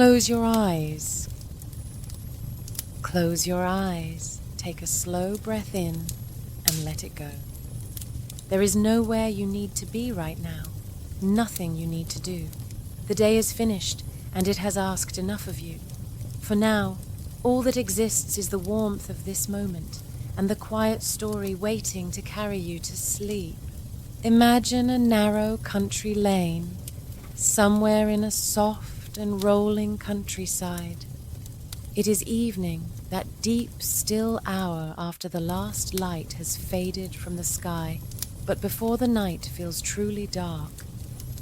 Close your eyes. Close your eyes. Take a slow breath in and let it go. There is nowhere you need to be right now. Nothing you need to do. The day is finished, and it has asked enough of you. For now, all that exists is the warmth of this moment, and the quiet story waiting to carry you to sleep. Imagine a narrow country lane, somewhere in a soft and rolling countryside. It is evening, that deep, still hour after the last light has faded from the sky, but before the night feels truly dark.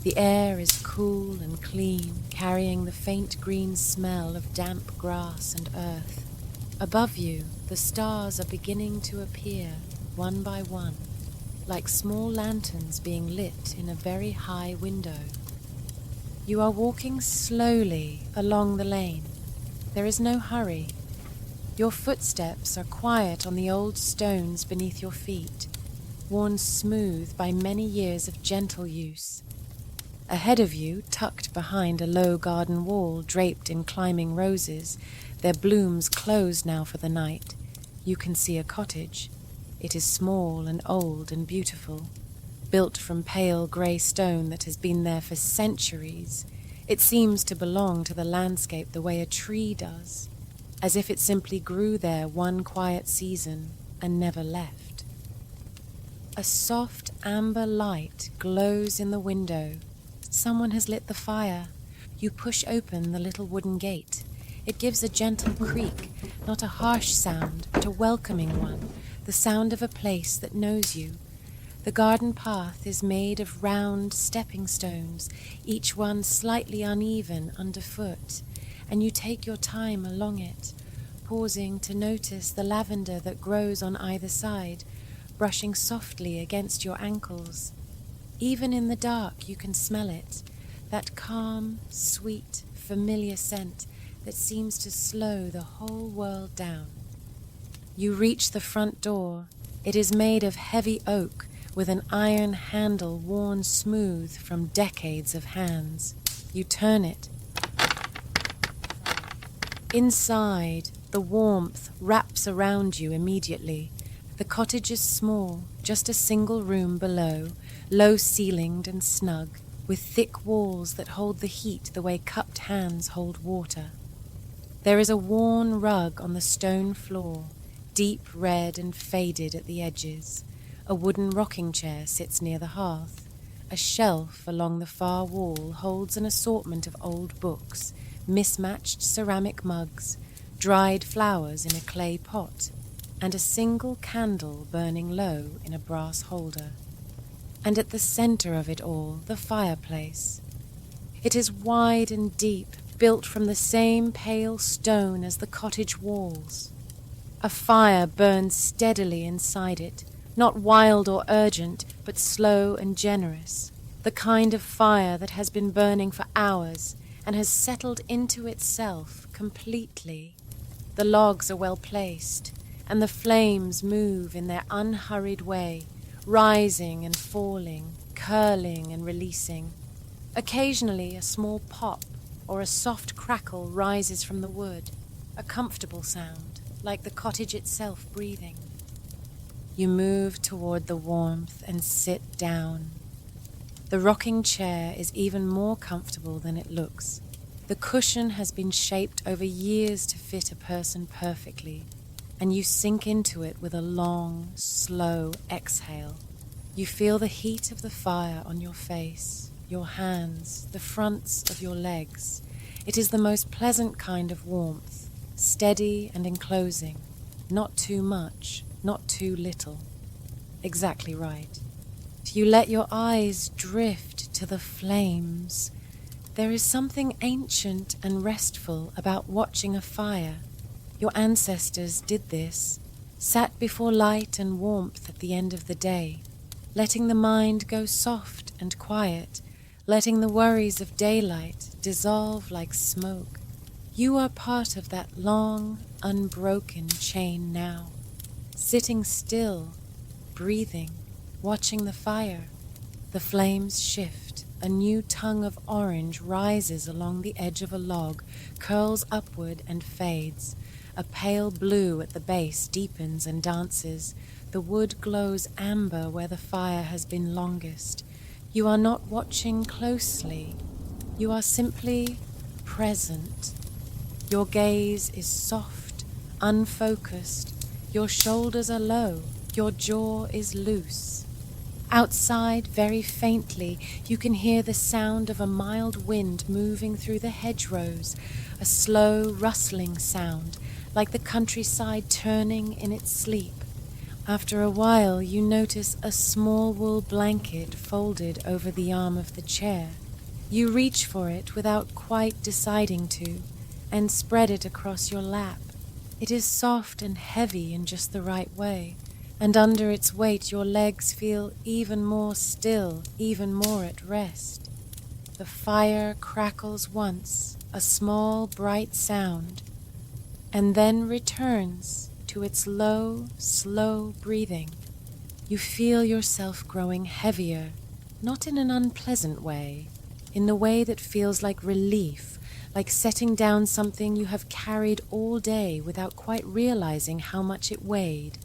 The air is cool and clean, carrying the faint green smell of damp grass and earth. Above you, the stars are beginning to appear, one by one, like small lanterns being lit in a very high window. You are walking slowly along the lane. There is no hurry. Your footsteps are quiet on the old stones beneath your feet, worn smooth by many years of gentle use. Ahead of you, tucked behind a low garden wall draped in climbing roses, their blooms closed now for the night, you can see a cottage. It is small and old and beautiful, built from pale grey stone that has been there for centuries. It seems to belong to the landscape the way a tree does, as if it simply grew there one quiet season and never left. A soft amber light glows in the window. Someone has lit the fire. You push open the little wooden gate. It gives a gentle creak, not a harsh sound, but a welcoming one, the sound of a place that knows you. The garden path is made of round stepping stones, each one slightly uneven underfoot, and you take your time along it, pausing to notice the lavender that grows on either side, brushing softly against your ankles. Even in the dark you can smell it, that calm, sweet, familiar scent that seems to slow the whole world down. You reach the front door. It is made of heavy oak with an iron handle worn smooth from decades of hands. You turn it. Inside, the warmth wraps around you immediately. The cottage is small, just a single room below, low-ceilinged and snug, with thick walls that hold the heat the way cupped hands hold water. There is a worn rug on the stone floor, deep red and faded at the edges. A wooden rocking chair sits near the hearth. A shelf along the far wall holds an assortment of old books, mismatched ceramic mugs, dried flowers in a clay pot, and a single candle burning low in a brass holder. And at the center of it all, the fireplace. It is wide and deep, built from the same pale stone as the cottage walls. A fire burns steadily inside it, not wild or urgent, but slow and generous, the kind of fire that has been burning for hours and has settled into itself completely. The logs are well placed, and the flames move in their unhurried way, rising and falling, curling and releasing. Occasionally a small pop or a soft crackle rises from the wood, a comfortable sound, like the cottage itself breathing. You move toward the warmth and sit down. The rocking chair is even more comfortable than it looks. The cushion has been shaped over years to fit a person perfectly, and you sink into it with a long, slow exhale. You feel the heat of the fire on your face, your hands, the fronts of your legs. It is the most pleasant kind of warmth, steady and enclosing, not too much, not too little. Exactly right. You let your eyes drift to the flames. There is something ancient and restful about watching a fire. Your ancestors did this, sat before light and warmth at the end of the day, letting the mind go soft and quiet, letting the worries of daylight dissolve like smoke. You are part of that long, unbroken chain now, sitting still, breathing, watching the fire. The flames shift, a new tongue of orange rises along the edge of a log, curls upward and fades. A pale blue at the base deepens and dances. The wood glows amber where the fire has been longest. You are not watching closely. You are simply present. Your gaze is soft, unfocused. Your shoulders are low. Your jaw is loose. Outside, very faintly, you can hear the sound of a mild wind moving through the hedgerows, a slow, rustling sound, like the countryside turning in its sleep. After a while, you notice a small wool blanket folded over the arm of the chair. You reach for it without quite deciding to, and spread it across your lap. It is soft and heavy in just the right way, and under its weight your legs feel even more still, even more at rest. The fire crackles once, a small, bright sound, and then returns to its low, slow breathing. You feel yourself growing heavier, not in an unpleasant way, in the way that feels like relief, like setting down something you have carried all day without quite realizing how much it weighed.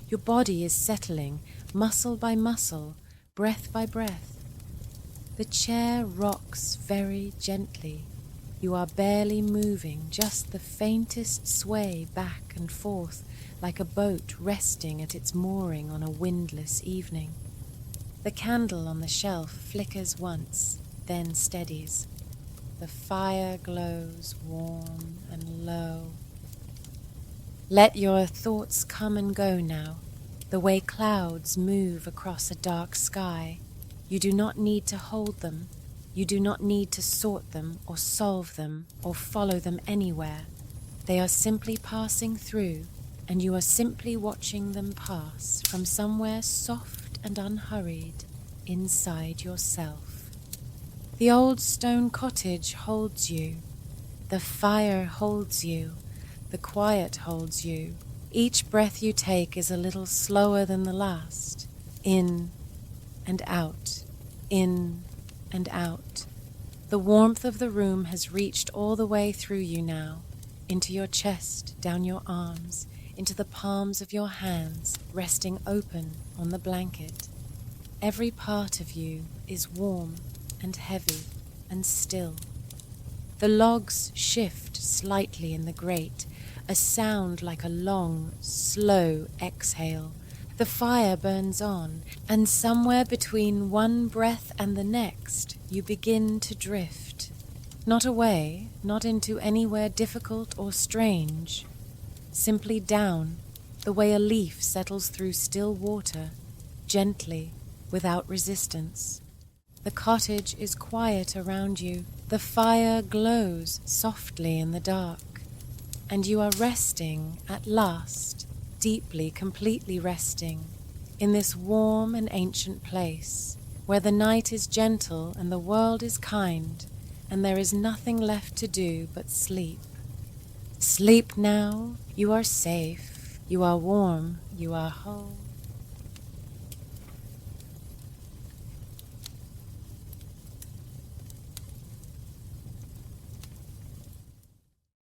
Your body is settling, muscle by muscle, breath by breath. The chair rocks very gently. You are barely moving, just the faintest sway back and forth, like a boat resting at its mooring on a windless evening. The candle on the shelf flickers once, then steadies. The fire glows warm and low. Let your thoughts come and go now, the way clouds move across a dark sky. You do not need to hold them. You do not need to sort them or solve them or follow them anywhere. They are simply passing through, and you are simply watching them pass from somewhere soft and unhurried inside yourself. The old stone cottage holds you. The fire holds you. The quiet holds you. Each breath you take is a little slower than the last. In and out. In and out. The warmth of the room has reached all the way through you now, into your chest, down your arms, into the palms of your hands, resting open on the blanket. Every part of you is warm and heavy and still. The logs shift slightly in the grate, a sound like a long, slow exhale. The fire burns on, and somewhere between one breath and the next, you begin to drift. Not away, not into anywhere difficult or strange. Simply down, the way a leaf settles through still water, gently, without resistance. The cottage is quiet around you. The fire glows softly in the dark. And you are resting at last, deeply, completely resting, in this warm and ancient place, where the night is gentle and the world is kind, and there is nothing left to do but sleep. Sleep now. You are safe. You are warm. You are whole.